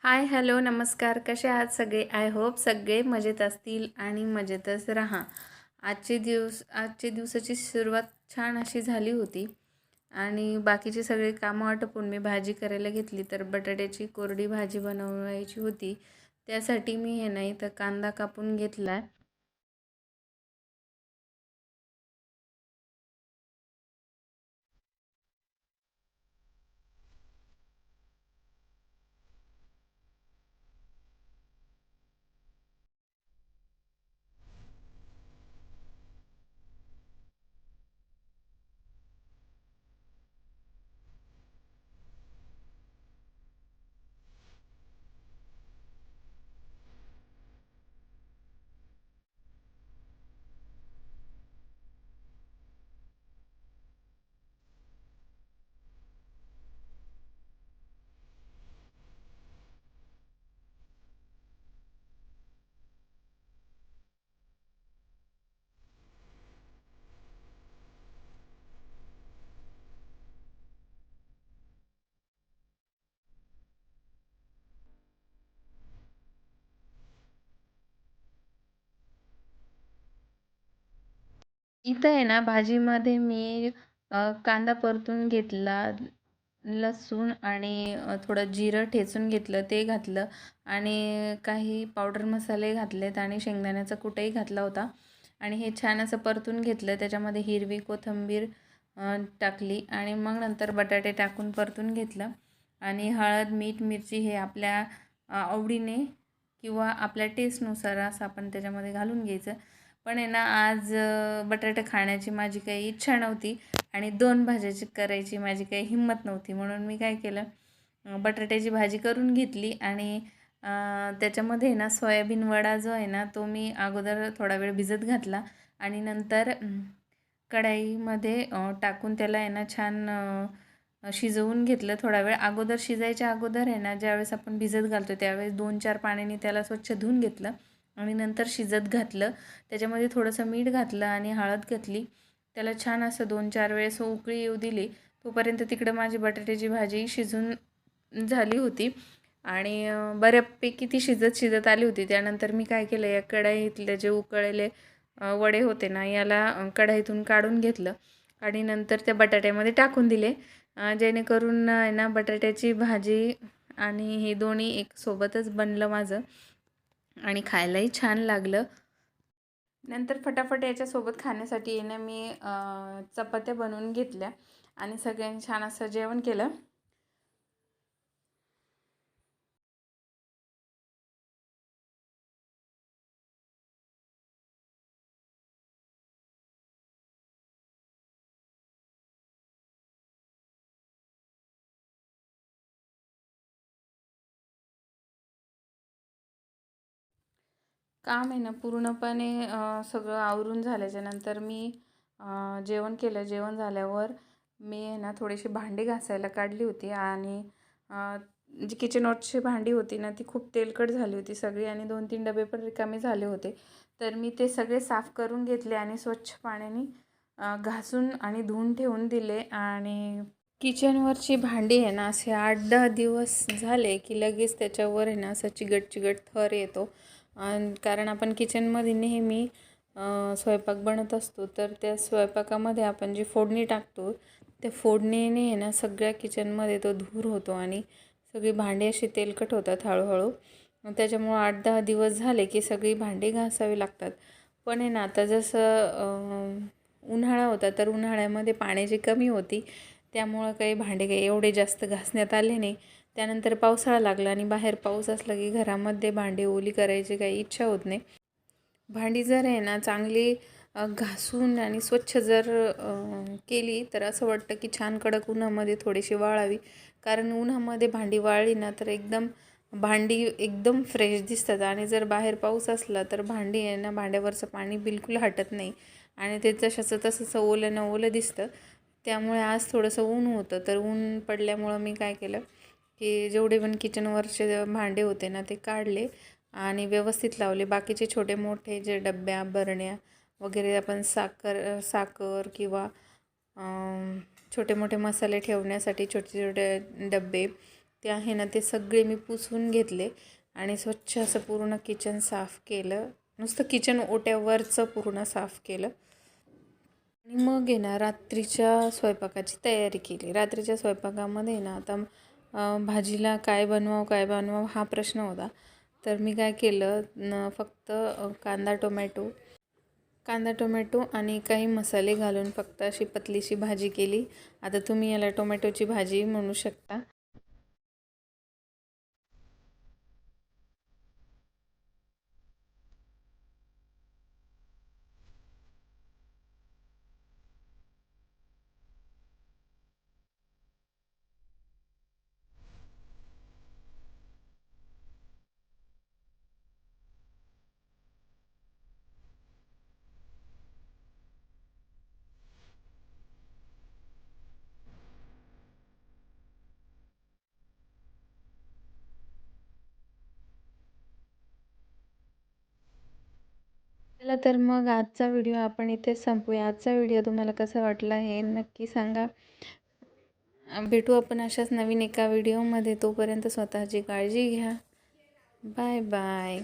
Hi hello नमस्कार. कसे आहात सगळे? आय होप सगळे मजेत असतील आणि मजेतच राहा. आजचे दिवसाची सुरुवात छान अशी झाली होती आणि बाकीचे सगळे कामं आटपून मी भाजी करायला घेतली. तर बटाट्याची कोरडी भाजी बनवायची होती. त्यासाठी मी हे नाही तर कांदा कापून घेतला. इथं आहे ना भाजीमध्ये मी कांदा परतून घेतला, लसूण आणि थोडं जिरं ठेचून घेतलं ते घातलं आणि काही पावडर मसाले घातलेत आणि शेंगदाण्याचा कुटही घातला होता आणि हे छान असं परतून घेतलं. त्याच्यामध्ये हिरवी कोथिंबीर टाकली आणि मग नंतर बटाटे टाकून परतून घेतलं आणि हळद मीठ मिरची हे आपल्या आवडीने किंवा आपल्या टेस्टनुसार असं आपण त्याच्यामध्ये घालून घ्यायचं. पण आहे ना आज बटाटे खाण्याची माझी काही इच्छा नव्हती आणि 2 भाज्याची करायची माझी काही हिंमत नव्हती. म्हणून मी काय केलं, बटाट्याची भाजी करून घेतली आणि त्याच्यामध्ये ना सोयाबीन वडा जो आहे ना तो मी अगोदर थोडा वेळ भिजत घातला आणि नंतर कढाईमध्ये टाकून त्याला आहे ना छान शिजवून घेतलं. थोडा वेळ अगोदर शिजायच्या अगोदर आहे ना ज्यावेळेस आपण भिजत घालतो त्यावेळेस 2-4 पाण्याने त्याला स्वच्छ धुवून घेतलं आणि नंतर शिजत घातलं. त्याच्यामध्ये थोडंसं मीठ घातलं आणि हळद घातली. त्याला छान असं 2-4 वेळेस उकळी येऊ दिली. तोपर्यंत तिकडं माझी बटाट्याची भाजी शिजून झाली होती आणि बऱ्यापैकी ती शिजत शिजत आली होती. त्यानंतर मी काय केलं, या कढईतले जे उकळलेले वडे होते ना याला कढईतून काढून घेतलं आणि नंतर त्या बटाट्यामध्ये टाकून दिले. जेणेकरून आहे ना बटाट्याची भाजी आणि हे दोन्ही एक सोबतच बनलं माझं आणि खायलाही छान लागलं. नंतर फटाफट याच्यासोबत खाण्यासाठी आहे ना मी चपात्या बनवून घेतल्या आणि सगळ्यांनी छान असं जेवण केलं. काम आहे ना पूर्णपणे सगळं आवरून झाल्याच्यानंतर मी जेवण केलं. जेवण झाल्यावर मी आहे ना थोडीशी भांडी घासायला काढली होती आणि जी किचनवरची भांडी होती ना ती खूप तेलकट झाली होती सगळी आणि 2-3 डबे पण रिकामे झाले होते. तर मी ते सगळे साफ करून घेतले आणि स्वच्छ पाण्याने घासून आणि धुवून ठेवून दिले आणि किचनवरची भांडी आहे ना असे 8-10 दिवस झाले की लगेच त्याच्यावर आहे ना असा चिगट चिगट थर येतो. कारण आपण किचनमध्ये नेहमी स्वयंपाक बनत असतो तर त्या स्वयंपाकामध्ये आपण जी फोडणी टाकतो त्या फोडणीने आहे ना सगळ्या किचनमध्ये तो धूर होतो आणि सगळी भांडी अशी तेलकट होतात हळूहळू. त्याच्यामुळं 8-10 दिवस झाले की सगळी भांडी घासावी लागतात. पण आहे ना आता जसं उन्हाळा होता तर उन्हाळ्यामध्ये पाण्याची कमी होती त्यामुळं काही भांडे काही एवढे जास्त घासण्यात आले नाही. त्यानंतर पावसाळा लागला आणि बाहेर पाऊस असला की घरामध्ये भांडी ओली करायची काही इच्छा होत नाही. भांडी जर आहे ना चांगली घासून आणि स्वच्छ जर केली तर असं वाटतं की छान कडक उन्हामध्ये थोडीशी वाळावी. कारण उन्हामध्ये भांडी वाळली ना तर भांडी एकदम फ्रेश दिसतात आणि जर बाहेर पाऊस असला तर भांडी आहे ना भांड्यावरचं पाणी बिलकुल हटत नाही आणि ते तसंचं तसंच ओलं न ओलं दिसतं. त्यामुळे आज थोडंसं ऊन होतं तर ऊन पडल्यामुळं मी काय केलं की जेवढे पण किचनवरचे भांडे होते ना ते काढले आणि व्यवस्थित लावले. बाकीचे छोटे मोठे जे डब्या बरण्या वगैरे आपण साखर किंवा छोटे मोठे मसाले ठेवण्यासाठी छोटे छोटे डबे ते आहे ना ते सगळे मी पुसून घेतले आणि स्वच्छ असं पूर्ण किचन साफ केलं. नुसतं किचन ओट्यावरचं पूर्ण साफ केलं आणि मग आहे ना रात्रीच्या स्वयंपाकाची तयारी केली. रात्रीच्या स्वयंपाकामध्ये ना आता भाजीला काय बनवावं हा प्रश्न होता. तर मी काय केलं फक्त कांदा टोमॅटो आणि काही मसाले घालून फक्त अशी पतलीशी भाजी केली. आता तुम्ही याला टोमॅटोची भाजी म्हणू शकता. चला तर मग आजचा व्हिडिओ आपण इथेच संपवूया. आजचा व्हिडिओ तुम्हाला कसा वाटला हे नक्की सांगा. भेटू आपण अशाच नवीन एका व्हिडिओमध्ये. तोपर्यंत स्वतःची काळजी घ्या. Bye bye.